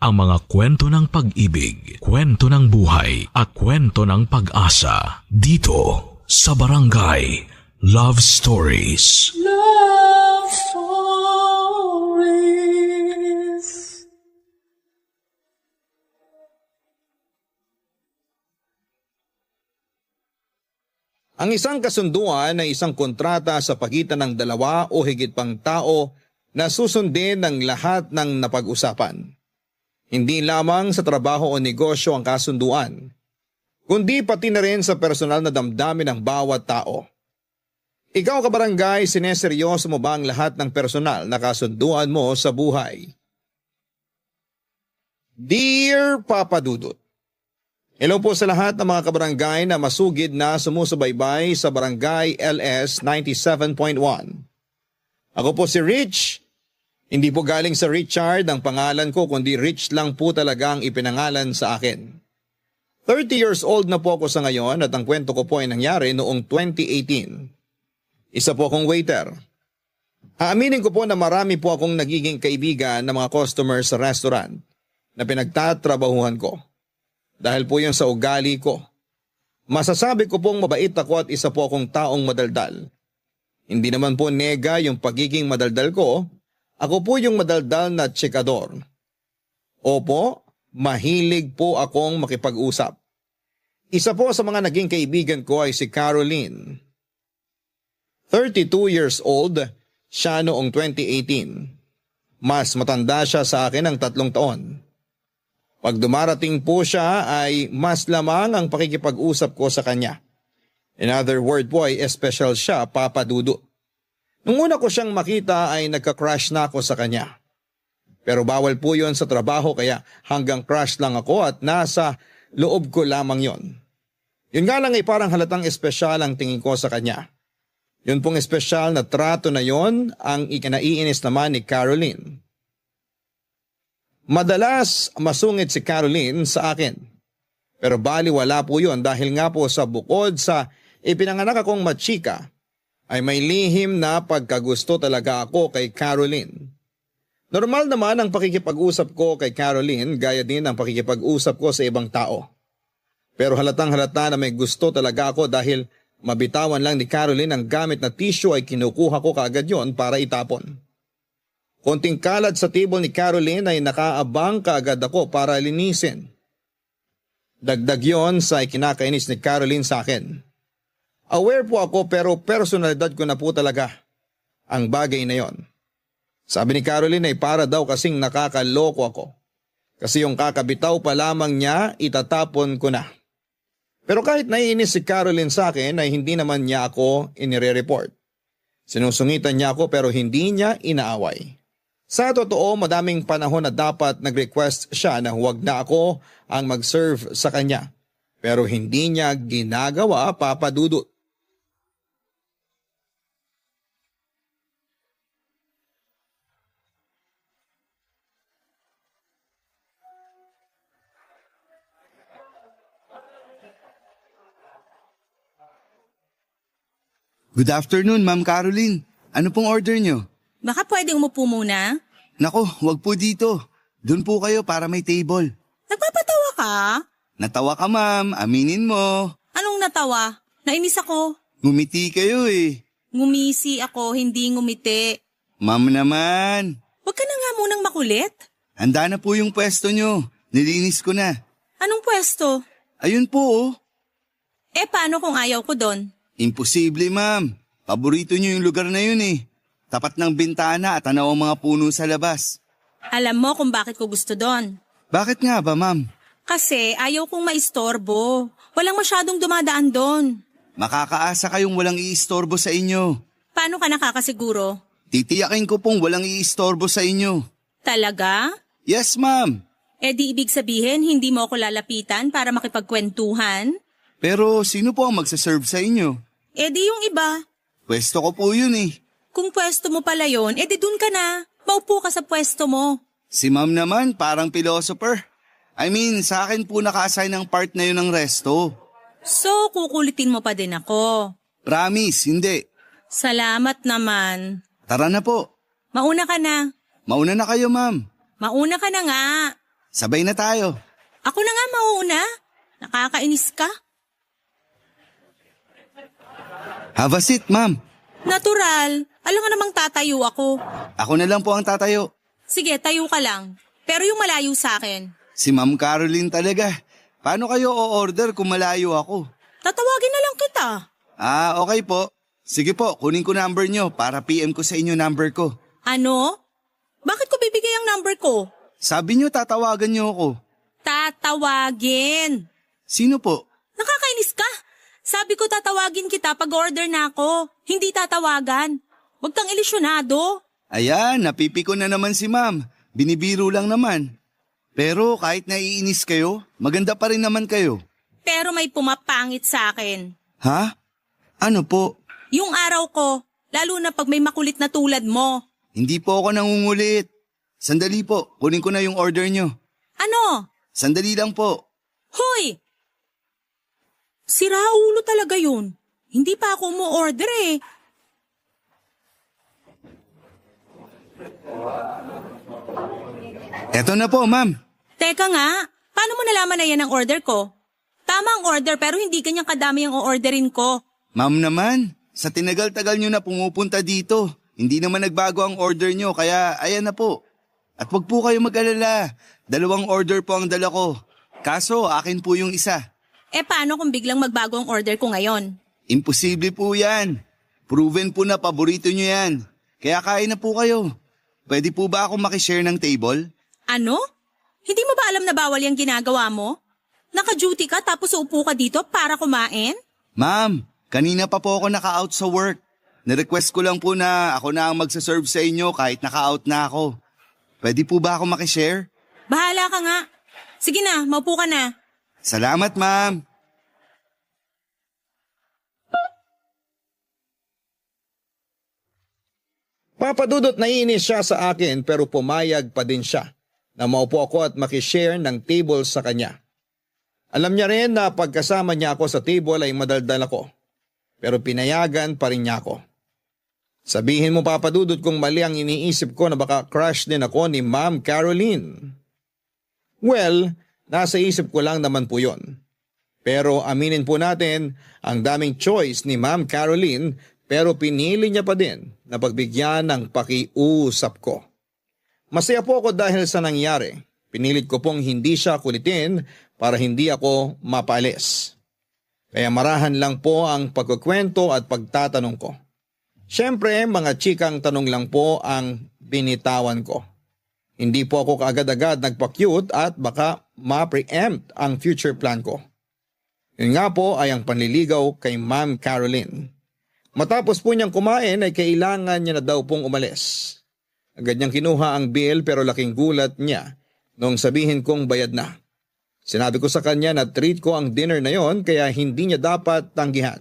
ang mga kwento ng pag-ibig, kwento ng buhay, at kwento ng pag-asa dito sa Barangay Love Stories. Love Stories. Ang isang kasunduan ay isang kontrata sa pagitan ng dalawa o higit pang tao na susundin ng lahat ng napag-usapan. Hindi lamang sa trabaho o negosyo ang kasunduan, kundi pati na rin sa personal na damdamin ng bawat tao. Ikaw kabarangay, sineseryoso mo ba ang lahat ng personal na kasunduan mo sa buhay? Dear Papa Dudut, hello po sa lahat ng mga kabarangay na masugid na sumusubaybay sa Barangay LS 97.1. Ako po si Rich. Hindi po galing sa Richard ang pangalan ko, kundi Rich lang po talaga ang ipinangalan sa akin. 30 years old na po ako sa ngayon at ang kwento ko po ay nangyari noong 2018. Isa po akong waiter. Aaminin ko po na marami po akong nagiging kaibigan ng mga customers sa restaurant na pinagtatrabahuhan ko. Dahil po yun sa ugali ko. Masasabi ko pong mabait ako at isa po akong taong madaldal. Hindi naman po nega yung pagiging madaldal ko. Ako po yung madaldal na tsikador. Opo, mahilig po akong makipag-usap. Isa po sa mga naging kaibigan ko ay si Caroline. 32 years old, siya noong 2018. Mas matanda siya sa akin ng 3 taon. Pag dumarating po siya ay mas lamang ang pakikipag-usap ko sa kanya. In other word po ay espesyal siya, Papa Dudu. Nung una ko siyang makita ay nagka-crush na ako sa kanya. Pero bawal po yon sa trabaho kaya hanggang crush lang ako at nasa loob ko lamang yon. Yun nga lang ay parang halatang espesyal ang tingin ko sa kanya. Yun pong espesyal na trato na yon ang ikinaiinis naman ni Caroline. Madalas masungit si Caroline sa akin. Pero baliwala po yun dahil nga po sa bukod sa ipinanganak akong machika, ay may lihim na pagkagusto talaga ako kay Caroline. Normal naman ang pakikipag-usap ko kay Caroline gaya din ang pakikipag-usap ko sa ibang tao. Pero halatang halata na may gusto talaga ako dahil mabitawan lang ni Caroline ang gamit na tissue ay kinukuha ko kaagad yon para itapon. Konting kalat sa table ni Caroline ay nakaabang kaagad ako para linisin. Dagdag yon sa ikinakainis ni Caroline sa akin. Aware po ako pero personalidad ko na po talaga ang bagay na yon. Sabi ni Caroline ay para daw kasing nakakaloko ako. Kasi yung kakabitaw pa lamang niya itatapon ko na. Pero kahit naiinis si Caroline sa akin ay hindi naman niya ako inire-report. Sinusungitan niya ako pero hindi niya inaaway. Sa totoo, madaming panahon na dapat nag-request siya na huwag na ako ang mag-serve sa kanya. Pero hindi niya ginagawa, Papa Dudut. Good afternoon, Ma'am Caroline. Ano pong order nyo? Baka pwedeng umupo muna? Nako, wag po dito. Doon po kayo para may table. Nagpapatawa ka? Natawa ka, ma'am. Aminin mo. Anong natawa? Nainis ako. Ngumiti kayo eh. Ngumisi ako, hindi ngumiti. Ma'am naman. Huwag ka na nga munang makulit. Handa na po yung pwesto nyo. Nilinis ko na. Anong pwesto? Ayun po oh. Paano kung ayaw ko doon? Imposible, ma'am. Paborito nyo yung lugar na yun eh. Tapat ng bintana at tanaw ang mga puno sa labas. Alam mo kung bakit ko gusto doon. Bakit nga ba, ma'am? Kasi ayaw kong maistorbo. Walang masyadong dumadaan doon. Makakaasa kayong walang iistorbo sa inyo. Paano ka nakakasiguro? Titiyakin ko pong walang iistorbo sa inyo. Talaga? Yes, ma'am. Di ibig sabihin hindi mo ako lalapitan para makipagkwentuhan? Pero sino po ang magsaserve sa inyo? Di yung iba. Pwesto ko po yun eh. Kung pwesto mo pala yun, di dun ka na. Maupo ka sa pwesto mo. Si ma'am naman parang philosopher. I mean, sa akin po naka-assign ang part na yun ng resto. So, kukulitin mo pa din ako. Promise, hindi. Salamat naman. Tara na po. Mauna ka na. Mauna na kayo, ma'am. Mauna ka na nga. Sabay na tayo. Ako na nga mauuna. Nakakainis ka. Have a seat, ma'am. Natural. Alam nga namang tatayo ako. Ako na lang po ang tatayo. Sige, tayo ka lang. Pero yung malayo sa akin. Si Ma'am Caroline talaga. Paano kayo o-order kung malayo ako? Tatawagin na lang kita. Ah, okay po. Sige po, kunin ko number nyo para PM ko sa inyo number ko. Ano? Bakit ko bibigay ang number ko? Sabi nyo tatawagan nyo ako. Tatawagin. Sino po? Nakakainis ka. Sabi ko tatawagin kita pag order na ako. Hindi tatawagan. Huwag kang ilisyonado. Ayan, napipiko na naman si ma'am. Binibiro lang naman. Pero kahit naiinis kayo, maganda pa rin naman kayo. Pero may pumapangit sa akin. Ha? Ano po? Yung araw ko, lalo na pag may makulit na tulad mo. Hindi po ako nangungulit. Sandali po, kunin ko na yung order nyo. Ano? Sandali lang po. Hoy! Sira ulo talaga yun. Hindi pa ako mo-order eh. Eto na po, ma'am. Teka nga, paano mo nalaman na yan ang order ko? Tama ang order pero hindi ganyang kadami ang o-orderin ko. Ma'am naman, sa tinagal-tagal nyo na pumupunta dito, hindi naman nagbago ang order nyo, kaya ayan na po. At wag po kayo mag-alala, 2 order po ang dala ko. Kaso, akin po yung isa. Eh paano kung biglang magbago ang order ko ngayon? Imposible po yan. Proven po na paborito nyo yan. Kaya kain na po kayo. Pwede po ba ako makishare ng table? Ano? Hindi mo ba alam na bawal yung ginagawa mo? Naka-duty ka tapos uupo ka dito para kumain? Ma'am, kanina pa po ako naka-out sa work. Nirequest ko lang po na ako na ang magsaserve sa inyo kahit naka-out na ako. Pwede po ba ako makishare? Bahala ka nga. Sige na, maupo ka na. Salamat, ma'am. Papadudot naiinis siya sa akin pero pumayag pa din siya na maupo ako at makishare ng table sa kanya. Alam niya rin na pagkasama niya ako sa table ay madaldal ako. Pero pinayagan pa rin niya ako. Sabihin mo papadudot kung mali ang iniisip ko na baka crush din ako ni Ma'am Caroline. Well, nasa isip ko lang naman po yon. Pero aminin po natin ang daming choice ni Ma'am Caroline pero pinili niya pa din na pagbigyan ng pakiusap ko. Masaya po ako dahil sa nangyari. Pinilit ko pong hindi siya kulitin para hindi ako mapalis. Kaya marahan lang po ang pagkukwento at pagtatanong ko. Siyempre, mga chikang tanong lang po ang binitawan ko. Hindi po ako kaagad-agad nagpa-cute at baka ma-preempt ang future plan ko. Yun nga po ay ang panliligaw kay Ma'am Caroline. Matapos po niyang kumain ay kailangan niya na daw pong umalis. Agad niyang kinuha ang bill pero laking gulat niya nung sabihin kong bayad na. Sinabi ko sa kanya na treat ko ang dinner na yon kaya hindi niya dapat tanggihan.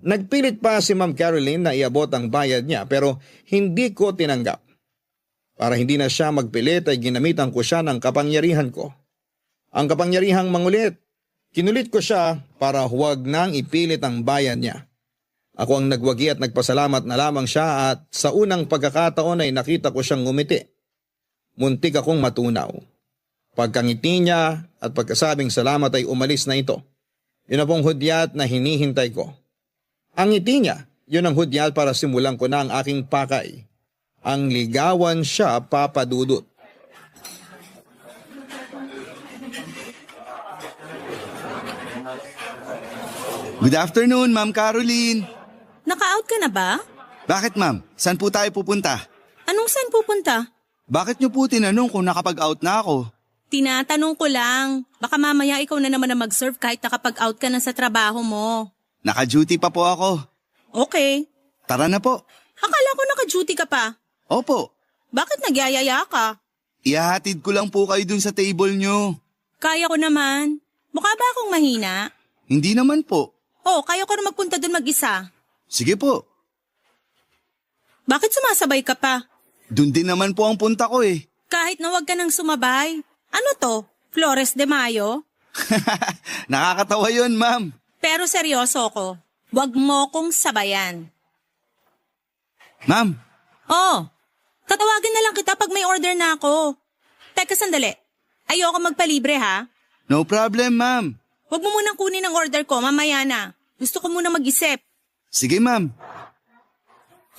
Nagpilit pa si Ma'am Caroline na iabot ang bayad niya pero hindi ko tinanggap. Para hindi na siya magpilit ay ginamitan ko siya ng kapangyarihan ko. Ang kapangyarihang mangulit. Kinulit ko siya para huwag nang ipilit ang bayad niya. Ako ang nagwagi at nagpasalamat na lamang siya at sa unang pagkakataon ay nakita ko siyang ngumiti. Muntik akong matunaw. Pagkangiti niya at pagkasabing salamat ay umalis na ito. Yun na pong hudyat na hinihintay ko. Ang ngiti niya, yun ang hudyat para simulan ko na ang aking pakay. Ang ligawan siya papadudot. Good afternoon, Ma'am Caroline. Naka-out ka na ba? Bakit, ma'am? Saan po tayo pupunta? Anong saan pupunta? Bakit niyo po tinanong kung nakapag-out na ako? Tinatanong ko lang. Baka mamaya ikaw na naman na mag-serve kahit nakapag-out ka na sa trabaho mo. Naka-duty pa po ako. Okay. Tara na po. Akala ko naka-duty ka pa. Opo. Bakit nagyayaya ka? Ihahatid ko lang po kayo dun sa table nyo. Kaya ko naman. Mukha ba akong mahina? Hindi naman po. Oh, kaya ko na magpunta dun mag-isa. Sige po. Bakit sumasabay ka pa? Dun din naman po ang punta ko eh. Kahit na wag ka nang sumabay. Ano to? Flores de Mayo? Nakakatawa yun, ma'am. Pero seryoso ko. Wag mo kong sabayan. Ma'am, Oh, tatawagin na lang kita pag may order na ako. Teka sandali. Ayoko magpalibre ha. No problem, ma'am. Huwag mo munang kunin ang order ko, mamaya na. Gusto ko muna mag-isip. Sige, ma'am.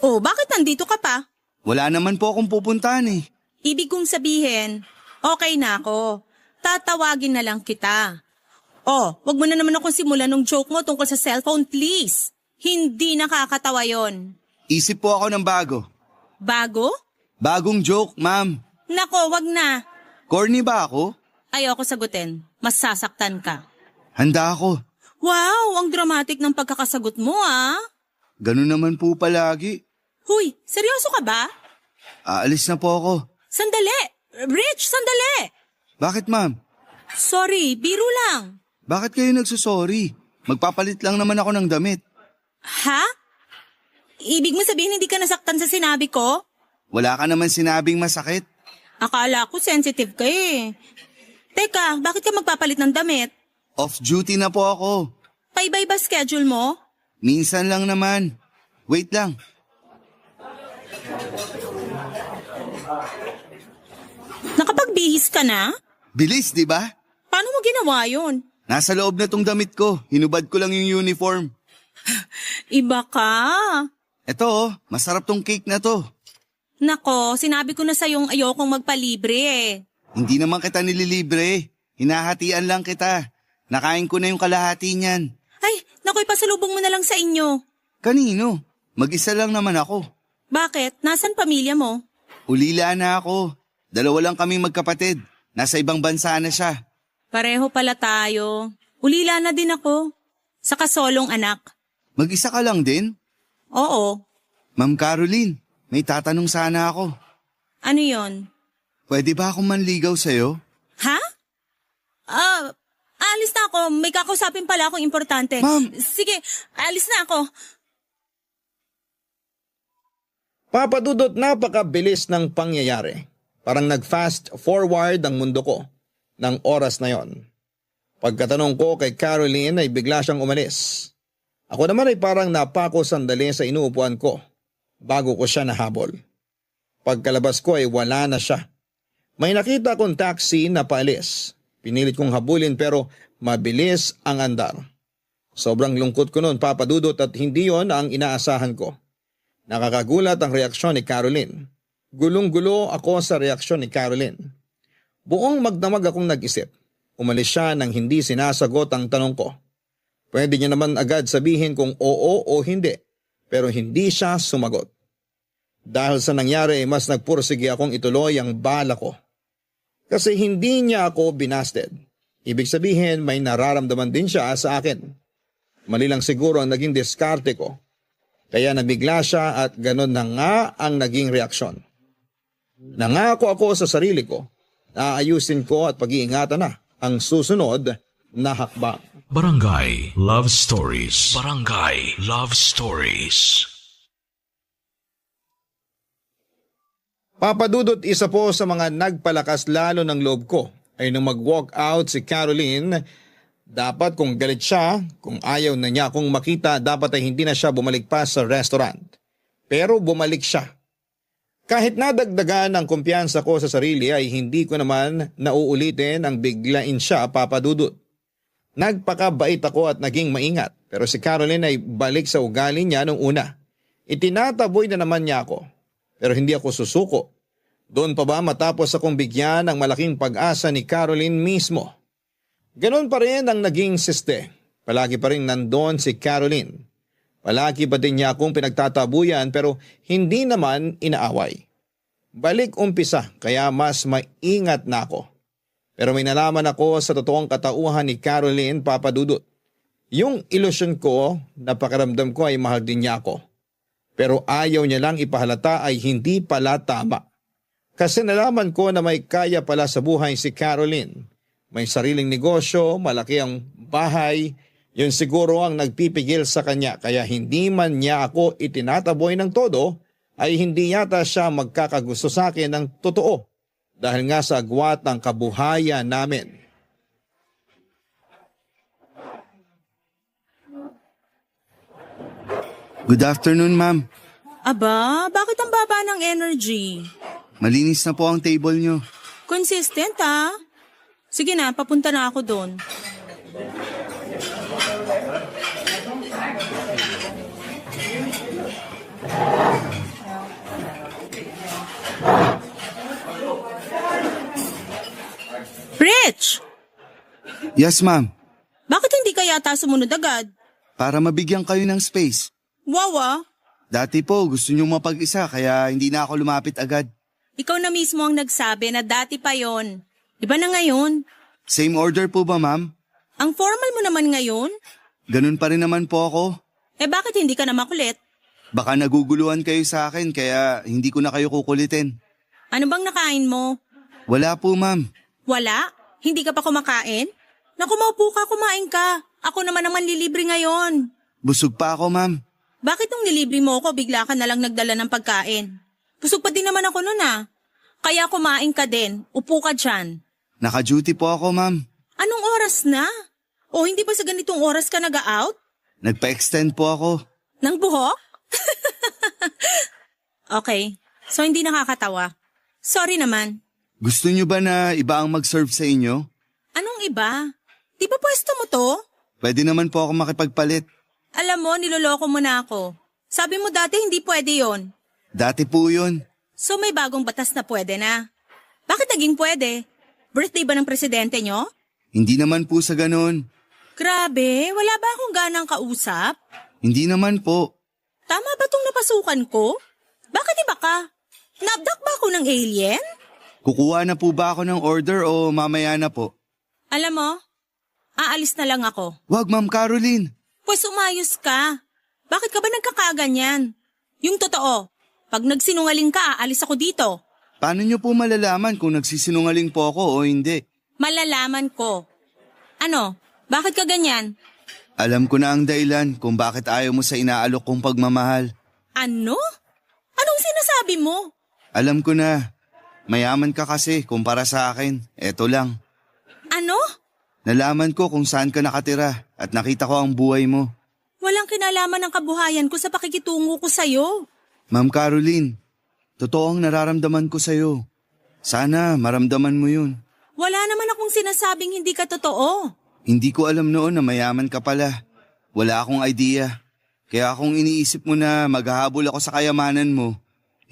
Oh, bakit nandito ka pa? Wala naman po akong pupuntahan eh. Ibig kong sabihin, okay na ako. Tatawagin na lang kita. Oh, wag mo na naman akong simulan ng joke mo tungkol sa cellphone, please. Hindi nakakatawa yon. Isip po ako ng bago. Bago? Bagong joke, ma'am. Nako, wag na. Corny ba ako? Ayoko sagutin. Masasaktan ka. Handa ako. Wow, ang dramatic ng pagkakasagot mo ah. Ganun naman po palagi. Huy, seryoso ka ba? Aalis na po ako. Sandali! Rich, sandali! Bakit, ma'am? Sorry, biro lang. Bakit kayo nagsusorry? Magpapalit lang naman ako ng damit. Ha? Ibig mo sabihin hindi ka nasaktan sa sinabi ko? Wala ka naman sinabing masakit. Akala ko sensitive ka eh. Teka, bakit ka magpapalit ng damit? Off-duty na po ako. Paibay ba schedule mo? Minsan lang naman. Wait lang. Nakapagbihis ka na? Bilis, di ba? Paano mo ginawa yun? Nasa loob na tong damit ko. Hinubad ko lang yung uniform. Iba ka. Eto, masarap tong cake na to. Nako, sinabi ko na sa'yong ayokong magpalibre eh. Hindi naman kita nililibre. Hinahatian lang kita. Nakain ko na yung kalahati niyan. Ay, naku, ipasalubong mo na lang sa inyo. Kanino? Mag-isa lang naman ako. Bakit? Nasaan pamilya mo? Ulila na ako. 2 lang kaming magkapatid. Nasa ibang bansa na siya. Pareho pala tayo. Ulila na din ako. Sa kasolong anak. Mag-isa ka lang din? Oo. Ma'am Caroline, may tatanong sana ako. Ano yon? Pwede ba akong manligaw sa'yo? Ha? Alis na ako. May kakausapin pala akong importante. Ma'am! Sige, alis na ako. Papadudot, napakabilis ng pangyayari. Parang nag-fast forward ang mundo ko ng oras na yon. Pagkatanong ko kay Caroline ay bigla siyang umalis. Ako naman ay parang napako sandali sa inuupuan ko bago ko siya nahabol. Pagkalabas ko ay wala na siya. May nakita akong taxi na paalis. Pinilit kong habulin pero mabilis ang andar. Sobrang lungkot ko noon, Papadudot, at hindi yon ang inaasahan ko. Nakakagulat ang reaksyon ni Caroline. Gulong-gulo ako sa reaksyon ni Caroline. Buong magdamag akong nag-isip. Umalis siya nang hindi sinasagot ang tanong ko. Pwede niya naman agad sabihin kung oo o hindi, pero hindi siya sumagot. Dahil sa nangyari, mas nagpursige akong ituloy ang bala ko. Kasi hindi niya ako binasted. Ibig sabihin, may nararamdaman din siya sa akin. Mali lang siguro ang naging diskarte ko. Kaya nabigla siya at ganon na nga ang naging reaksyon. Nangako ako sa sarili ko na aayusin ko at pag-iingatan na ang susunod na hakbang. Barangay Love Stories. Barangay Love Stories. Papadudot, isa po sa mga nagpalakas lalo ng loob ko ay nung mag-walk out si Caroline. Dapat kung galit siya, kung ayaw na niya akong makita, dapat ay hindi na siya bumalik pa sa restaurant. Pero bumalik siya. Kahit nadagdagan ang kumpiyansa ko sa sarili ay hindi ko naman nauulitin ang biglain siya, Papadudot. Nagpakabait ako at naging maingat, pero si Caroline ay balik sa ugali niya nung una. Itinataboy na naman niya ako, pero hindi ako susuko. Doon pa ba matapos akong bigyan ng malaking pag-asa ni Caroline mismo? Ganon pa rin ang naging siste. Palagi pa rin nandoon si Caroline. Palagi pa din niya akong pinagtatabuyan pero hindi naman inaaway. Balik umpisa kaya mas maingat na ako. Pero may nalaman ako sa totoong katauhan ni Caroline, Papadudot. Yung ilusyon ko na pakiramdam ko ay mahal din niya ako. Pero ayaw niya lang ipahalata ay hindi pala tama. Kasi nalaman ko na may kaya pala sa buhay si Caroline. May sariling negosyo, malaki ang bahay. Yun siguro ang nagpipigil sa kanya kaya hindi man niya ako itinataboy ng todo ay hindi yata siya magkakagusto sa akin ng totoo dahil nga sa agwat ng kabuhayan namin. Good afternoon, ma'am. Aba, bakit ang baba ng energy? Malinis na po ang table nyo. Consistent ah. Sige na, papunta na ako doon. Rich! Yes, ma'am. Bakit hindi ka yata sumunod agad? Para mabigyan kayo ng space. Wow ah. Dati po, gusto nyo mapag-isa kaya hindi na ako lumapit agad. Ikaw na mismo ang nagsabi na dati pa yon. Iba na ngayon. Same order po ba, ma'am? Ang formal mo naman ngayon? Ganun pa rin naman po ako. Eh bakit hindi ka na makulit? Baka naguguluhan kayo sa akin kaya hindi ko na kayo kukulitin. Ano bang nakain mo? Wala po, ma'am. Wala? Hindi ka pa kumakain? Naku, maupo ka, kumain ka. Ako naman ang manlilibre ngayon. Busog pa ako, ma'am. Bakit nung nilibre mo ako, bigla ka nalang nagdala ng pagkain? Busog pa din naman ako nun ah. Kaya kumain ka din. Upo ka dyan. Naka-duty po ako, ma'am. Anong oras na? O hindi ba sa ganitong oras ka nag-out? Nagpa-extend po ako. Nang buhok? Okay. So hindi nakakatawa. Sorry naman. Gusto nyo ba na iba ang mag-serve sa inyo? Anong iba? Di ba pwesto mo to? Pwede naman po ako makipagpalit. Alam mo, niloloko mo na ako. Sabi mo dati hindi pwede yon. Dati po yun. So may bagong batas na pwede na. Bakit naging pwede? Birthday ba ng presidente nyo? Hindi naman po sa ganun. Grabe, wala ba akong ganang kausap? Hindi naman po. Tama ba tong napasukan ko? Bakit iba ka? Naabdak ba ako ng alien? Kukuha na po ba ako ng order o mamaya na po? Alam mo, aalis na lang ako. Wag, Ma'am Caroline. Pues umayos ka. Bakit ka ba nagkakaganyan? Yung totoo, pag nagsinungaling ka, aalis ako dito. Paano nyo po malalaman kung nagsisinungaling po ako o hindi? Malalaman ko. Ano? Bakit ka ganyan? Alam ko na ang dahilan kung bakit ayaw mo sa inaalok kong pagmamahal. Ano? Anong sinasabi mo? Alam ko na. Mayaman ka kasi kumpara sa akin. Eto lang. Ano? Nalaman ko kung saan ka nakatira at nakita ko ang buhay mo. Walang kinalaman ang kabuhayan ko sa pakikitungo ko sa'yo. Ma'am Caroline, totoo ang nararamdaman ko sa'yo. Sana maramdaman mo yun. Wala naman akong sinasabing hindi ka totoo. Hindi ko alam noon na mayaman ka pala. Wala akong idea. Kaya kung iniisip mo na maghahabol ako sa kayamanan mo,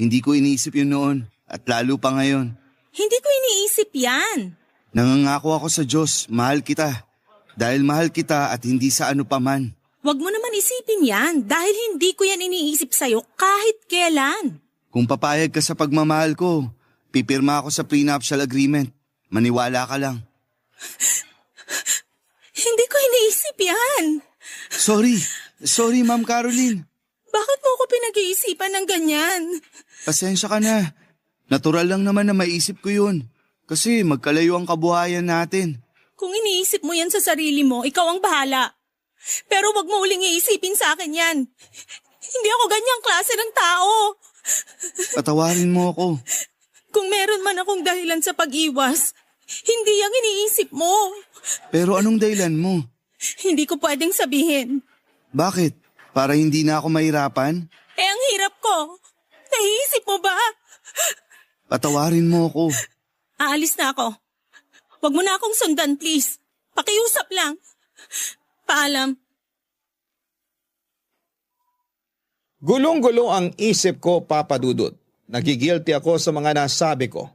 hindi ko iniisip yun noon at lalo pa ngayon. Hindi ko iniisip yan. Nangangako ako sa Diyos, mahal kita. Dahil mahal kita at hindi sa ano paman. Huwag mo naman isipin yan dahil hindi ko yan iniisip sa'yo kahit kailan. Kung papayag ka sa pagmamahal ko, pipirma ako sa prenuptial agreement. Maniwala ka lang. Hindi ko iniisip yan. Sorry Ma'am Caroline. Bakit mo ako pinag-iisipan ng ganyan? Pasensya ka na. Natural lang naman na maisip ko yun. Kasi magkalayo ang kabuhayan natin. Kung iniisip mo yan sa sarili mo, ikaw ang bahala. Pero wag mo uling iisipin sa akin yan. Hindi ako ganyang klase ng tao. Patawarin mo ako. Kung meron man akong dahilan sa pag-iwas, hindi yung iniisip mo. Pero anong dahilan mo? Hindi ko pwedeng sabihin. Bakit? Para hindi na ako mahirapan? Eh ang hirap ko. Naiisip mo ba? Patawarin mo ako. Aalis na ako. Wag mo na akong sundan, please. Pakiusap lang. Paalam. Gulong-gulo ang isip ko, Papa Dudut. Nagigilty ako sa mga nasabi ko.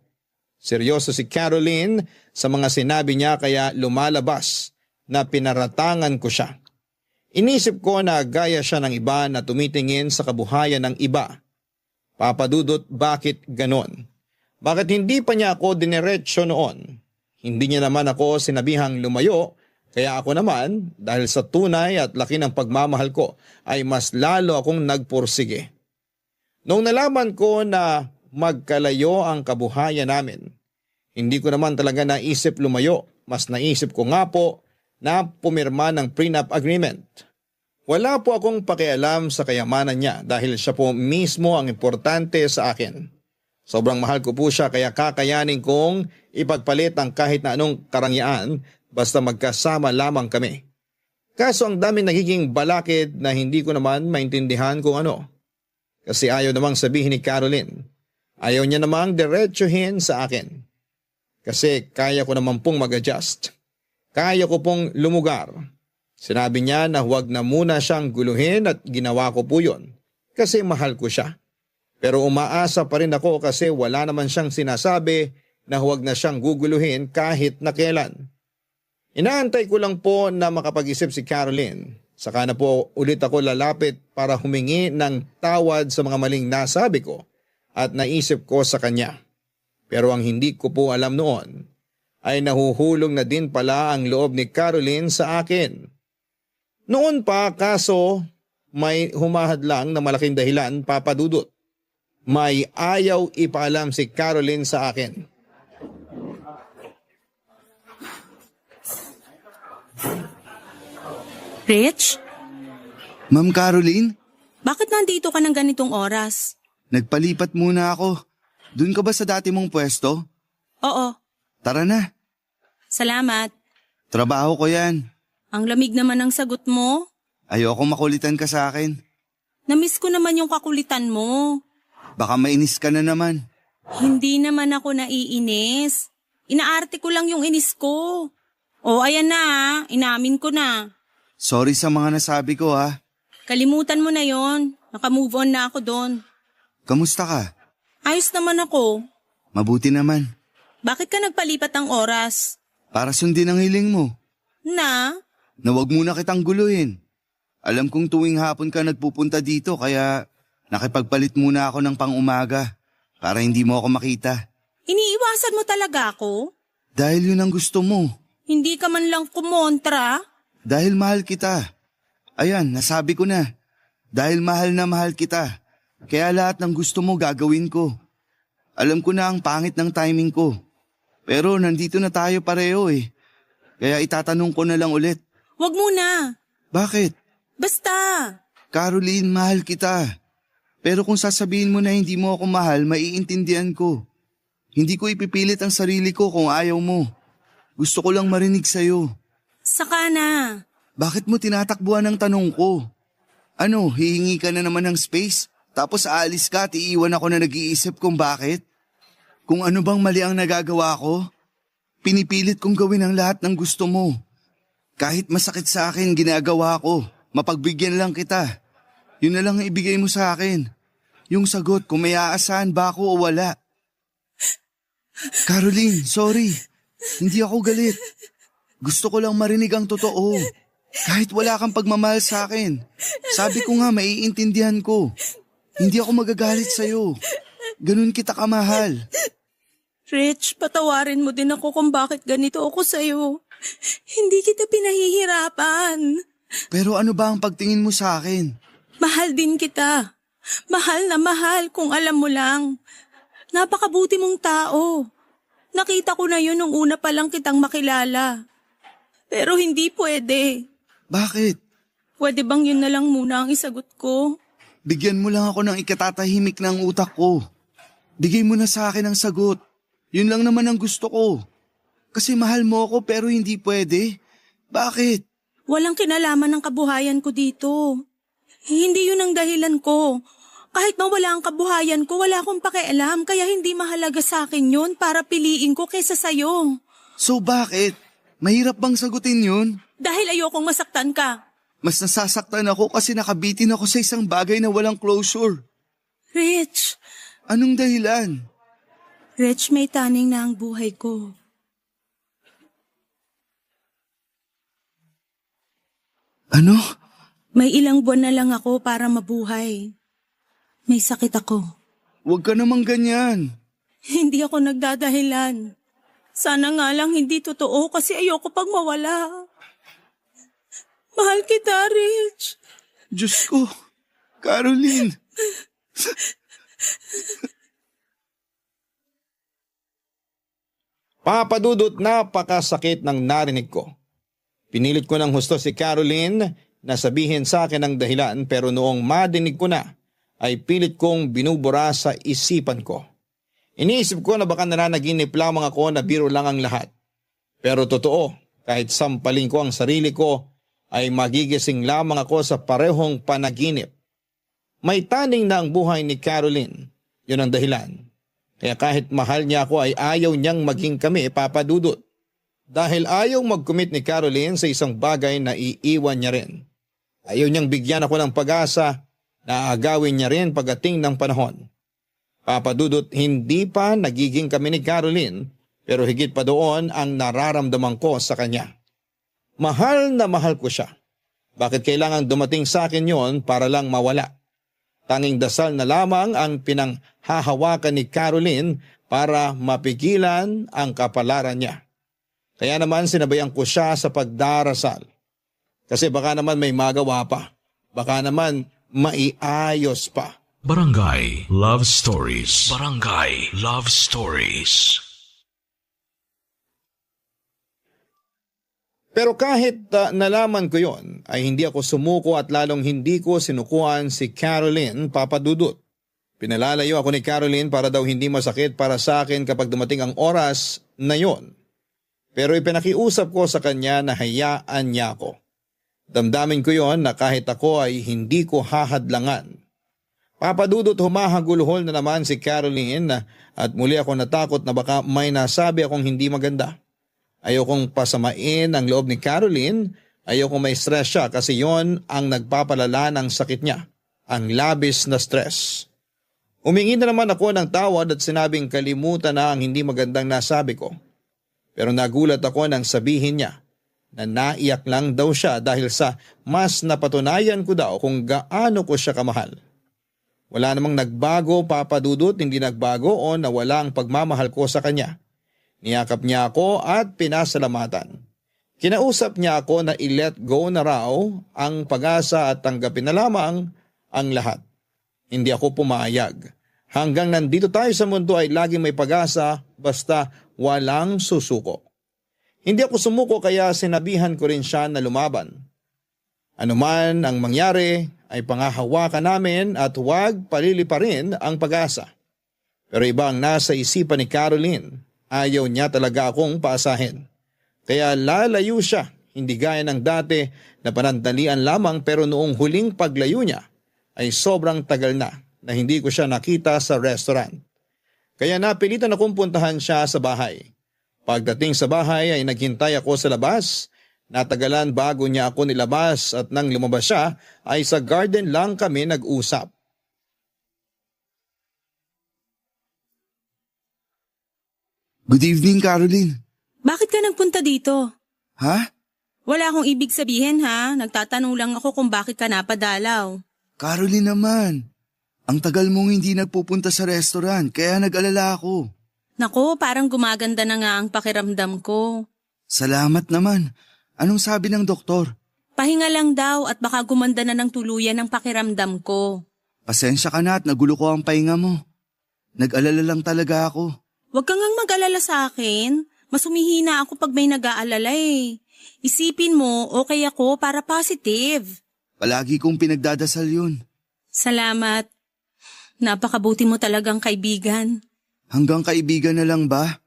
Seryoso si Caroline sa mga sinabi niya kaya lumalabas na pinaratangan ko siya. Inisip ko na gaya siya ng iba na tumitingin sa kabuhayan ng iba. Papa Dudut, bakit ganon? Bakit hindi pa niya ako dineretsyo noon? Hindi niya naman ako sinabihang lumayo, kaya ako naman, dahil sa tunay at laki ng pagmamahal ko, ay mas lalo akong nagpursige. Noong nalaman ko na magkalayo ang kabuhayan namin, hindi ko naman talaga naisip lumayo, mas naisip ko nga po na pumirma ng prenup agreement. Wala po akong pakialam sa kayamanan niya dahil siya po mismo ang importante sa akin. Sobrang mahal ko po siya kaya kakayanin kong ipagpalit ang kahit na anong karangyaan basta magkasama lamang kami. Kaso ang dami nagiging balakid na hindi ko naman maintindihan kung ano. Kasi ayaw namang sabihin ni Caroline. Ayaw niya namang diretsuhin sa akin. kasi kaya ko naman pong mag-adjust. Kaya ko pong lumugar. Sinabi niya na huwag na muna siyang guluhin at ginawa ko po yun kasi mahal ko siya. Pero umaasa pa rin ako kasi wala naman siyang sinasabi na huwag na siyang guguluhin kahit na kailan. Inaantay ko lang po na makapag-isip si Caroline. Saka na po ulit ako lalapit para humingi ng tawad sa mga maling nasabi ko at naisip ko sa kanya. Pero ang hindi ko po alam noon ay nahuhulog na din pala ang loob ni Caroline sa akin. Noon pa kaso may humahadlang na malaking dahilan, Papa Dudut. May ayaw ipaalam si Caroline sa akin. Rich, Ma'am Caroline, bakit nandito ka ng ganitong oras? nagpalipat muna ako. Doon ka ba sa dati mong pwesto? Oo, Tara na, salamat. trabaho ko yan. Ang lamig naman ng sagot mo. Ayoko makulitan ka sa akin. Namiss ko naman yung kakulitan mo. Baka mainis ka na naman. Hindi naman ako naiinis. Inaarte ko lang yung inis ko. O ayan na, inamin ko na. Sorry sa mga nasabi ko ha. Kalimutan mo na yon. Naka-move on na ako doon. Kamusta ka? Ayos naman ako. Mabuti naman. Bakit ka nagpalipat ng oras? Para sundin ang hiling mo. Na? Na wag muna kitang guluhin. Alam kong tuwing hapon ka nagpupunta dito kaya nakipagpalit muna ako ng pang-umaga para hindi mo ako makita. Iniiwasan mo talaga ako? Dahil yun ang gusto mo. Hindi ka man lang kumontra? Dahil mahal kita. Ayan, nasabi ko na. Dahil mahal na mahal kita. Kaya lahat ng gusto mo gagawin ko. Alam ko na ang pangit ng timing ko. Pero nandito na tayo pareho eh. Kaya itatanong ko na lang ulit. Wag muna. Bakit? Basta. Caroline, mahal kita. Pero kung sasabihin mo na hindi mo ako mahal, maiintindihan ko. Hindi ko ipipilit ang sarili ko kung ayaw mo. Gusto ko lang marinig sa'yo. Saka na. Bakit mo tinatakbuhan ang tanong ko? Ano, hihingi ka na naman ng space? Tapos aalis ka at iiwan ako na nag-iisip kung bakit? Kung ano bang mali ang nagagawa ko? Pinipilit kong gawin ang lahat ng gusto mo. Kahit masakit sa akin, ginagawa ko. Mapagbigyan lang kita. Yun na lang ang ibigay mo sa akin. Yung sagot kung may aasahan ba ako o wala. Caroline, sorry. Hindi ako galit. Gusto ko lang marinig ang totoo. Kahit wala kang pagmamahal sa akin. Sabi ko nga, maiintindihan ko. Hindi ako magagalit sa'yo. Ganun kita kamahal. Rich, patawarin mo din ako kung bakit ganito ako sa'yo. Hindi kita pinahihirapan. Pero ano ba ang pagtingin mo sa akin? Mahal din kita. Mahal na mahal kung alam mo lang. Napakabuti mong tao. Nakita ko na yun nung una pa lang kitang makilala. Pero hindi pwede. Bakit? Pwede bang yun na lang muna ang isagot ko? Bigyan mo lang ako ng ikatatahimik ng utak ko. Bigay mo na sa akin ang sagot. Yun lang naman ang gusto ko. Kasi mahal mo ako pero hindi pwede. Bakit? Walang kinalaman ng kabuhayan ko dito. Hindi yun ang dahilan ko. Kahit mawala ang kabuhayan ko, wala akong pakialam kaya hindi mahalaga sa akin yun para piliin ko kaysa sa'yo. So bakit? Mahirap bang sagutin yun? Dahil ayokong masaktan ka. Mas nasasaktan ako kasi nakabitin ako sa isang bagay na walang closure. Rich, Anong dahilan? Rich, may taning na ang buhay ko. Ano? May ilang buwan na lang ako para mabuhay. May sakit ako. Huwag ka namang ganyan. Hindi ako nagdadahilan. Sana nga lang hindi totoo kasi ayoko pag mawala. Mahal kita, Rich. Diyos ko. Caroline. Papadudot, napakasakit ng narinig ko. Pinilit ko ng husto si Caroline na sabihin sa akin ang dahilan pero noong madinig ko na ay pilit kong binubura sa isipan ko. Iniisip ko na baka nananaginip lamang ako na biro lang ang lahat. Pero totoo, kahit sampalin ko ang sarili ko ay magigising lamang ako sa parehong panaginip. May taning na ang buhay ni Caroline. Yun ang dahilan. Kaya kahit mahal niya ako ay ayaw niyang maging kami, Papa Dudut. Dahil ayaw mag-commit ni Caroline sa isang bagay na iiwan niya rin. Ayaw niyang bigyan ako ng pag-asa na aagawin niya rin pagdating ng panahon. Papa Dudut, hindi pa nagiging kami ni Caroline, pero higit pa doon ang nararamdaman ko sa kanya. Mahal na mahal ko siya. Bakit kailangan dumating sa akin yon para lang mawala? Tanging dasal na lamang ang pinanghahawakan ni Caroline para mapigilan ang kapalaran niya. Kaya naman sinabayan ko siya sa pagdarasal. Kasi baka naman may magawa pa. Baka naman maiayos pa. Barangay Love Stories. Barangay Love Stories. Pero kahit nalaman ko yon, ay hindi ako sumuko at lalong hindi ko sinukuan si Caroline, Papa Dudut. Pinalalayo ako ni Caroline para daw hindi masakit para sa akin kapag dumating ang oras na yon. Pero ipinakiusap ko sa kanya na hayaan niya ako. Damdamin ko yon na kahit ako ay hindi ko hahadlangan. Papa Dudut, humahagulhol na naman si Caroline at muli ako natakot na baka may nasabi akong hindi maganda. Ayokong pasamain ang loob ni Caroline, ayokong may stress siya kasi yon ang nagpapalala ng sakit niya, ang labis na stress. Humingi na naman ako ng tawad at sinabing kalimutan na ang hindi magandang nasabi ko. Pero nagulat ako nang sabihin niya na naiyak lang daw siya dahil sa mas napatunayan ko daw kung gaano ko siya kamahal. Wala namang nagbago, Papa Dudut, hindi nagbago o nawala ang pagmamahal ko sa kanya. Niyakap niya ako at pinasalamatan. Kinausap niya ako na i-let go na raw ang pag-asa at tanggapin na lamang ang lahat. Hindi ako pumayag. Hanggang nandito tayo sa mundo ay laging may pag-asa basta walang susuko. Hindi ako sumuko kaya sinabihan ko rin siya na lumaban. Ano man ang mangyari ay pangahawakan namin at huwag paliliparin ang pag-asa. Pero iba ang nasa isipan ni Caroline. Ayaw niya talaga akong paasahin. Kaya lalayo siya, hindi gaya ng dati na panandalian lamang pero noong huling paglayo niya ay sobrang tagal na hindi ko siya nakita sa restaurant. Kaya napilitan akong puntahan siya sa bahay. Pagdating sa bahay ay naghintay ako sa labas. Natagalan bago niya ako nilabas at nang lumabas siya ay sa garden lang kami nag-usap. Good evening, Caroline. Bakit ka nagpunta dito? Ha? Wala akong ibig sabihin ha. Nagtatanong lang ako kung bakit ka napadalaw. Caroline naman. Ang tagal mong hindi nagpupunta sa restaurant, kaya nag-alala ako. Naku, parang gumaganda na nga ang pakiramdam ko. Salamat naman. Anong sabi ng doktor? Pahinga lang daw at baka gumanda na ng tuluyan ang pakiramdam ko. Pasensya ka na at nagulo ko ang pahinga mo. Nag-alala lang talaga ako. Huwag kang ngang mag-alala sa akin. Mas humihina ako pag may nag-aalala eh. Isipin mo, okay ako para positive. Palagi kong pinagdadasal yun. Salamat. Napakabuti mo talagang kaibigan. Hanggang kaibigan na lang ba?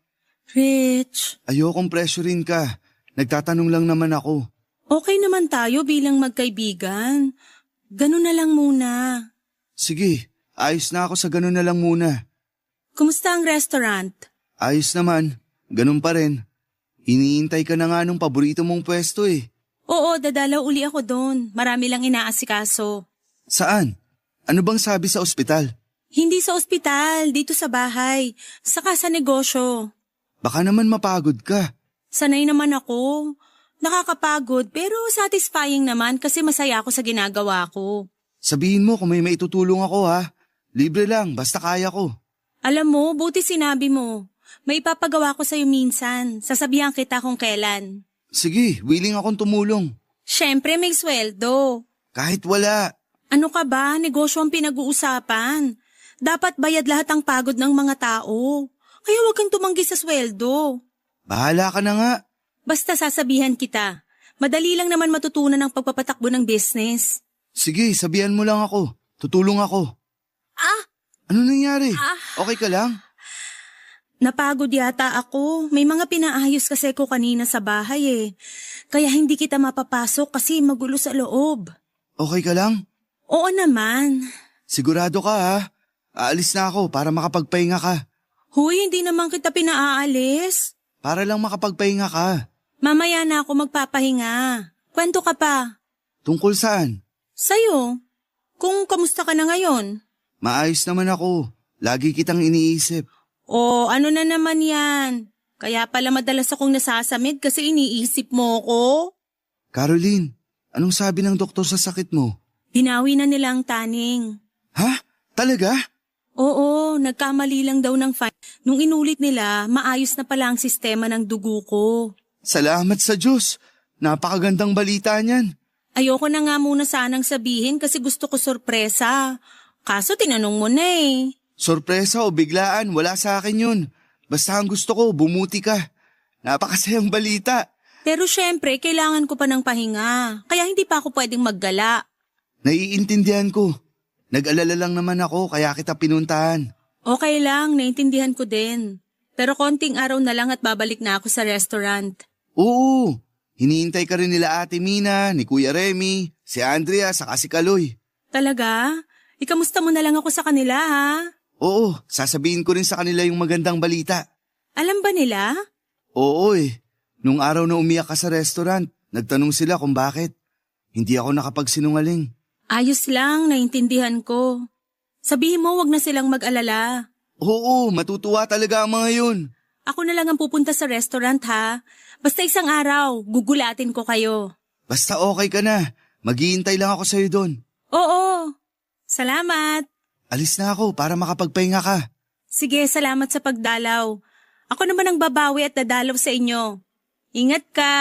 Rich. Ayokong pressurein ka. Nagtatanong lang naman ako. Okay naman tayo bilang magkaibigan. Ganun na lang muna. Sige, ayos na ako sa ganun na lang muna. Kumusta ang restaurant? Ayos naman. Ganun pa rin. Iniintay ka na nga nung paborito mong pwesto eh. Oo, dadalaw uli ako doon. Marami lang inaasikaso. Saan? Ano bang sabi sa ospital? Hindi sa ospital, dito sa bahay. Saka sa negosyo. Baka naman mapagod ka. Sanay naman ako. Nakakapagod pero satisfying naman kasi masaya ako sa ginagawa ko. Sabihin mo kung may maitutulong ako ha. Libre lang, basta kaya ko. Alam mo, buti sinabi mo. May ipapagawa ko sa'yo minsan. Sasabihan kita kung kailan. Sige, willing akong tumulong. Siyempre may sweldo. Kahit wala. Ano ka ba? Negosyo ang pinag-uusapan. Dapat bayad lahat ang pagod ng mga tao. Kaya huwag kang tumanggi sa sweldo. Bahala ka na nga. Basta sasabihan kita. Madali lang naman matutunan ang pagpapatakbo ng business. Sige, sabihan mo lang ako. Tutulong ako. Ano nangyari? Okay ka lang? Napagod yata ako. May mga pinaayos kasi ko kanina sa bahay eh. Kaya hindi kita mapapasok kasi magulo sa loob. Okay ka lang? Oo naman. Sigurado ka ha? Aalis na ako para makapagpahinga ka. Huy, hindi naman kita pinaalis. Para lang makapagpahinga ka. Mamaya na ako magpapahinga. Kwento ka pa. Tungkol saan? Sa'yo. Kung kamusta ka na ngayon? Maayos naman ako. Lagi kitang iniisip. O, ano na naman yan? Kaya pala madalas akong nasasamid kasi iniisip mo ko. Caroline, anong sabi ng doktor sa sakit mo? Binawi na nila ang taning. Ha? Talaga? Oo, nagkamali lang daw ng fine. Nung inulit nila, maayos na pala ang sistema ng dugo ko. Salamat sa Diyos. Napakagandang balita niyan. Ayoko na nga muna sanang sabihin kasi gusto ko sorpresa. Kaso tinanong mo na eh. Sorpresa o biglaan, wala sa akin yun. Basta ang gusto ko, bumuti ka. Napakasayang balita. Pero syempre, kailangan ko pa ng pahinga. Kaya hindi pa ako pwedeng maggala. Naiintindihan ko. Nag-alala lang naman ako kaya kita pinuntahan. Okay lang, naintindihan ko din. Pero konting araw na lang at babalik na ako sa restaurant. Oo, hinihintay ka rin nila Ate Mina, ni Kuya Remy, si Andrea, saka si Kaloy. Talaga? Ikamusta mo na lang ako sa kanila ha? Oo, sasabihin ko rin sa kanila yung magandang balita. Alam ba nila? Oo nung araw na umiyak ka sa restaurant, nagtanong sila kung bakit. Hindi ako nakapagsinungaling. Ayos lang, naintindihan ko. Sabihin mo wag na silang mag-alala. Oo, matutuwa talaga ang mga yun. Ako na lang ang pupunta sa restaurant ha. Basta isang araw, gugulatin ko kayo. Basta okay ka na, maghihintay lang ako sa'yo doon. Oo, salamat. Alis na ako para makapagpahinga ka. Sige, salamat sa pagdalaw. Ako naman ang babawi at dadalaw sa inyo. Ingat ka.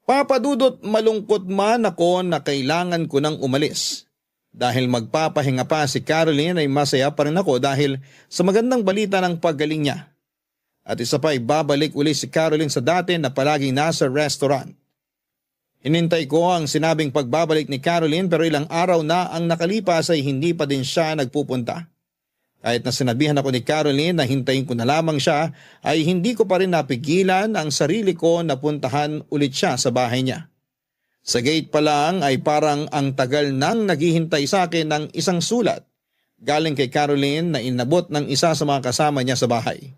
Papadudot, malungkot man ako na kailangan ko nang umalis. Dahil magpapahinga pa si Caroline ay masaya pa rin ako dahil sa magandang balita ng paggaling niya. At isa pa ay babalik uli si Caroline sa dati na palaging nasa restaurant. Hinintay ko ang sinabing pagbabalik ni Caroline pero ilang araw na ang nakalipas ay hindi pa din siya nagpupunta. Kahit na sinabihan ako ni Caroline na hintayin ko na lamang siya, ay hindi ko pa rin napigilan ang sarili ko na puntahan ulit siya sa bahay niya. Sa gate pa lang ay parang ang tagal nang naghihintay sa akin ng isang sulat galing kay Caroline na inabot ng isa sa mga kasama niya sa bahay.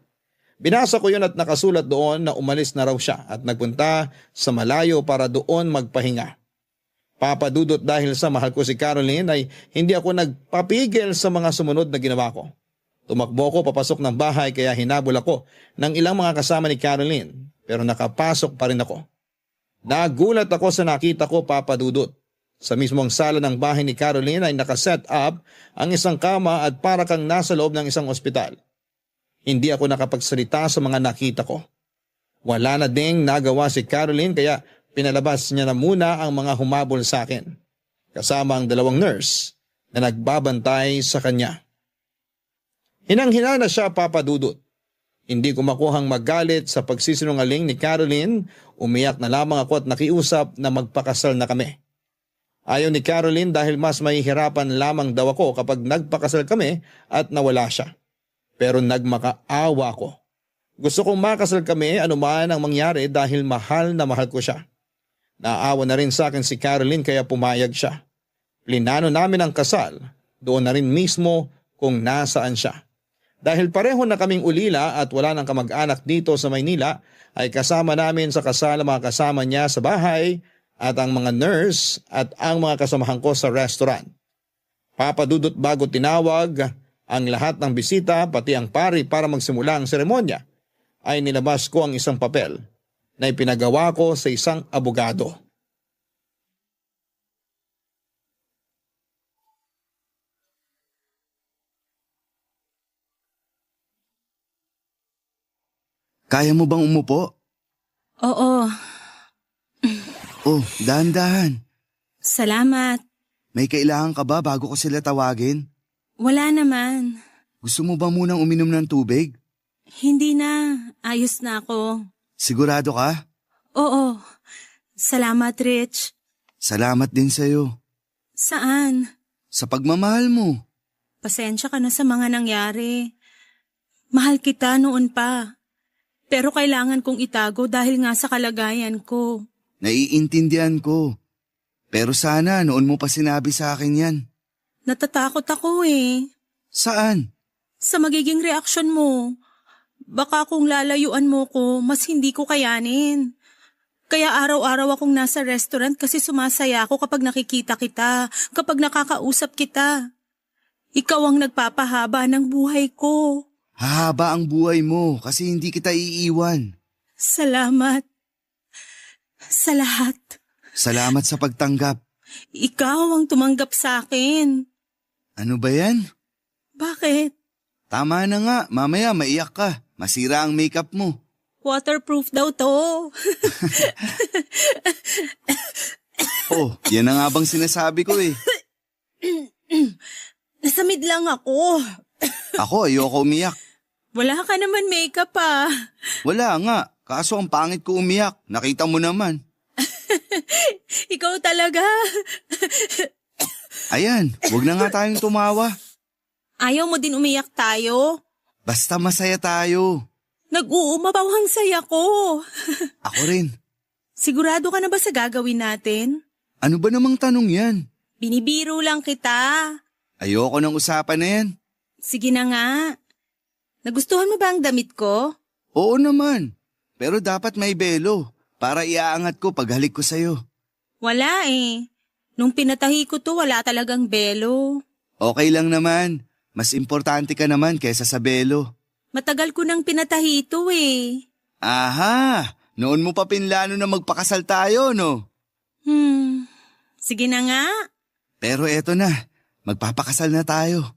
Binasa ko yun at nakasulat doon na umalis na raw siya at nagpunta sa malayo para doon magpahinga. Papadudot dahil sa mahal ko si Caroline ay hindi ako nagpapigil sa mga sumunod na ginawa ko. Tumakbo ko papasok ng bahay kaya hinabol ako ng ilang mga kasama ni Caroline pero nakapasok pa rin ako. Nagulat ako sa nakita ko, papadudot. Sa mismong sala ng bahay ni Caroline ay nakaset up ang isang kama at para kang nasa loob ng isang ospital. Hindi ako nakapagsalita sa mga nakita ko. Wala na ding nagawa si Caroline kaya pinalabas niya na muna ang mga humabol sa akin, kasama ang dalawang nurse na nagbabantay sa kanya. Hinang-hina na siya, papadudot. Hindi ko makuhang magalit sa pagsisinungaling ni Caroline, umiyak na lamang ako at nakiusap na magpakasal na kami. Ayaw ni Caroline dahil mas mahihirapan lamang daw ako kapag nagpakasal kami at nawala siya. Pero nagmakaawa ko. Gusto kong makasal kami anuman ang mangyari dahil mahal na mahal ko siya. Naawa na rin sa akin si Caroline kaya pumayag siya. Plinano namin ang kasal, doon na rin mismo kung nasaan siya. Dahil pareho na kaming ulila at wala nang kamag-anak dito sa Maynila, ay kasama namin sa kasal ang mga kasama niya sa bahay at ang mga nurse at ang mga kasamahan ko sa restaurant. Papadudot bago tinawag ang lahat ng bisita pati ang pari para magsimula ang seremonya, ay nilabas ko ang isang papel na ipinagawa ko sa isang abogado. Kaya mo bang umupo? Oo, Oh, dahan-dahan. salamat. May kailangan ka ba bago ko sila tawagin? Wala naman. Gusto mo ba munang uminom ng tubig? Hindi na. Ayos na ako. Sigurado ka? Oo. Salamat, Rich. Salamat din sa'yo. Saan? Sa pagmamahal mo. Pasensya ka na sa mga nangyari. Mahal kita noon pa. Pero kailangan kong itago dahil nga sa kalagayan ko. Naiintindihan ko. Pero sana noon mo pa sinabi sa akin yan. Natatakot ako eh. Saan? sa magiging reaksyon mo. Baka kung lalayuan mo ko, mas hindi ko kayanin. Kaya araw-araw akong nasa restaurant kasi sumasaya ako kapag nakikita kita, kapag nakakausap kita. Ikaw ang nagpapahaba ng buhay ko. Hahaba ang buhay mo kasi hindi kita iiwan. Salamat. Sa lahat. Salamat sa pagtanggap. Ikaw ang tumanggap sa akin. Ano ba yan? Bakit? Tama na nga, mamaya maiyak ka. Masira ang makeup mo. Waterproof daw to. Oh, yan na nga bang sinasabi ko eh. Nasamid lang ako. Ako, ayoko umiyak. Wala ka naman makeup ah. Wala nga, kaso ang pangit ko umiyak. Nakita mo naman. Ikaw talaga. Ayan, wag na nga tayong tumawa. Ayaw mo din umiyak tayo? Basta masaya tayo. Nag-uumapaw ang saya ko. Ako rin. Sigurado ka na ba sa gagawin natin? Ano ba namang tanong yan? Binibiro lang kita. Ayoko ng usapan na yan. Sige na nga. Nagustuhan mo ba ang damit ko? Oo naman, pero dapat may belo para iaangat ko pag halik ko sa'yo. Wala eh. Nung pinatahi ko to, wala talagang belo. Okay lang naman, mas importante ka naman kaysa sa belo. Matagal ko nang pinatahi ito eh. Aha, noon mo pa pinlano na magpakasal tayo, no? Sige na nga. Pero eto na, magpapakasal na tayo.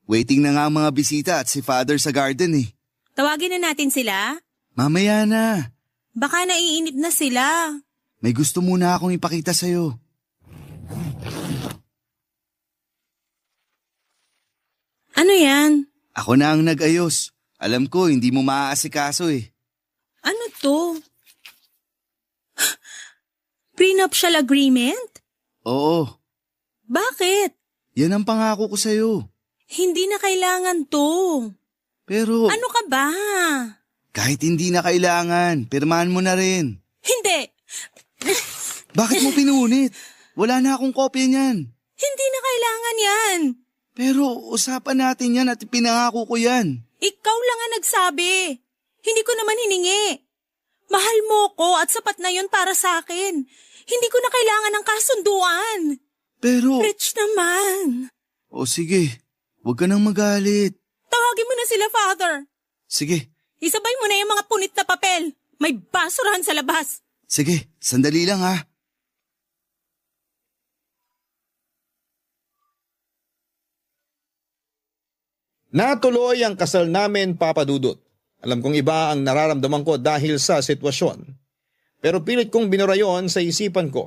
Waiting na nga ang mga bisita at si Father sa garden eh. Tawagin na natin sila. Mamaya na. Baka naiinip na sila. May gusto muna akong ipakita sa'yo. Ano yan? Ako na ang nag-ayos. Alam ko, hindi mo maaasikaso eh. Ano to? Prenuptial agreement? Oo, Bakit? yan ang pangako ko sa'yo. Hindi na kailangan to. Pero Ano ka ba? kahit hindi na kailangan, pirmahan mo na rin. Hindi. Bakit mo pinunit? Wala na akong kopya niyan. Hindi na kailangan yan. Pero usapan natin yan at pinangako ko yan. Ikaw lang ang nagsabi. Hindi ko naman hiningi. Mahal mo ko at sapat na yun para sa akin. Hindi ko na kailangan ng kasunduan. Pero, Rich naman. o sige, huwag ka nang magalit. Tawagin mo na sila, Father. Sige, Isabay mo na yung mga punit na papel. May basurahan sa labas. sige, sandali lang ha. Natuloy ang kasal namin, Papa Dudut. Alam kong iba ang nararamdaman ko dahil sa sitwasyon. Pero pilit kong binura yon sa isipan ko.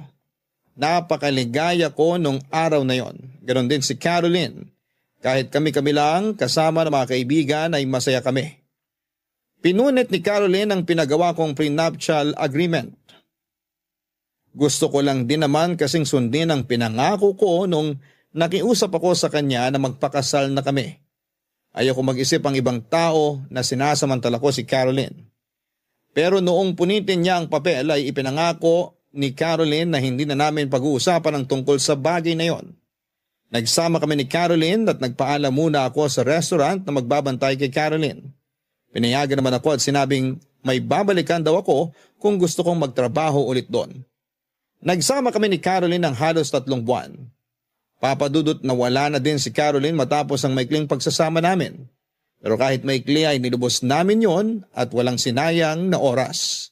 Napakaligaya ko nung araw na yon. Ganon din si Caroline. Kahit kami-kami lang kasama ng mga kaibigan ay masaya kami. Pinunit ni Caroline ang pinagawa kong prenuptial agreement. Gusto ko lang din naman kasing sundin ang pinangako ko nung nakiusap ako sa kanya na magpakasal na kami. Ayoko mag-isip ang ibang tao na sinasamantala ko si Caroline. Pero noong punitin niya ang papel ay ipinangako ni Caroline na hindi na namin pag-uusapan ang tungkol sa bagay na yon. Nagsama kami ni Caroline at nagpaalam muna ako sa restaurant na magbabantay kay Caroline. Pinayagan naman ako at sinabing may babalikan daw ako kung gusto kong magtrabaho ulit doon. Nagsama kami ni Caroline ng halos 3 buwan. Papadudot na wala na din si Caroline matapos ang maikling pagsasama namin. Pero kahit maikli ay nilubos namin yon at walang sinayang na oras.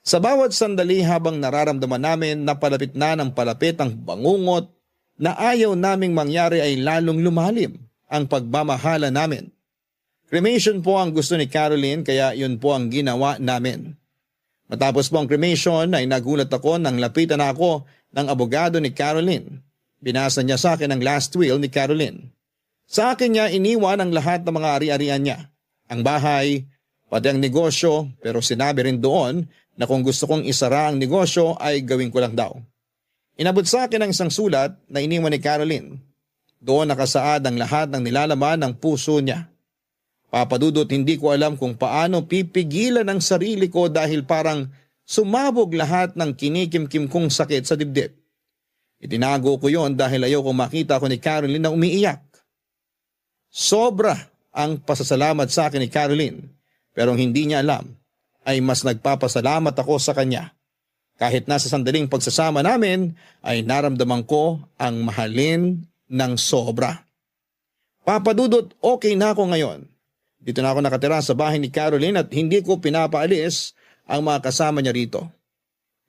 Sa bawat sandali habang nararamdaman namin na palapit na ng palapit ang bangungot na ayaw naming mangyari ay lalong lumalim ang pagmamahala namin. Cremation po ang gusto ni Caroline kaya yun po ang ginawa namin. Matapos po ang cremation ay nagulat ako nang lapitan ako ng abogado ni Caroline. Binasa niya sa akin ang last will ni Caroline. Sa akin niya iniwan ang lahat ng mga ari-arian niya. Ang bahay, pati ang negosyo, pero sinabi rin doon na kung gusto kong isara ang negosyo ay gawin ko lang daw. Inabot sa akin ang isang sulat na iniwan ni Caroline. Doon nakasaad ang lahat ng nilalaman ng puso niya. Papadudot hindi ko alam kung paano pipigilan ang sarili ko dahil parang sumabog lahat ng kinikimkim kong sakit sa dibdib. Itinago ko yon dahil ayaw kong makita ko ni Caroline na umiiyak. Sobra ang pasasalamat sa akin ni Caroline. Pero ang hindi niya alam ay mas nagpapasalamat ako sa kanya. Kahit nasa sandaling pagsasama namin ay naramdaman ko ang mahalin ng sobra. Papa Dudut, okay na ako ngayon. Dito na ako nakatira sa bahay ni Caroline at hindi ko pinapaalis ang mga kasama niya rito.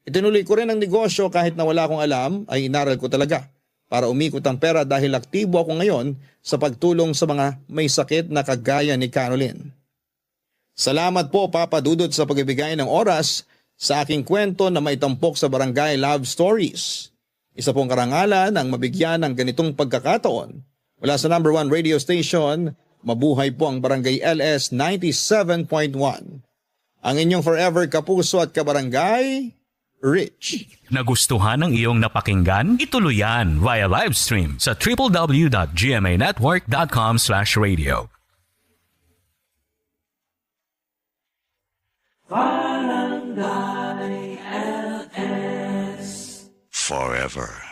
Itinuloy ko rin ang negosyo kahit na wala akong alam ay inaral ko talaga para umikot ang pera dahil aktibo ako ngayon sa pagtulong sa mga may sakit na kagaya ni Caroline. Salamat po Papa Dudut sa pagbibigay ng oras sa aking kwento na maitampok sa Barangay Love Stories. Isa pong karangalan ang mabigyan ng ganitong pagkakataon. Mula sa number 1 radio station, mabuhay po ang Barangay LS 97.1. Ang inyong forever kapuso at kabarangay, Rich. Nagustuhan ng iyong napakinggan? Ituloy yan via live stream sa www.gmanetwork.com/radio. Forever.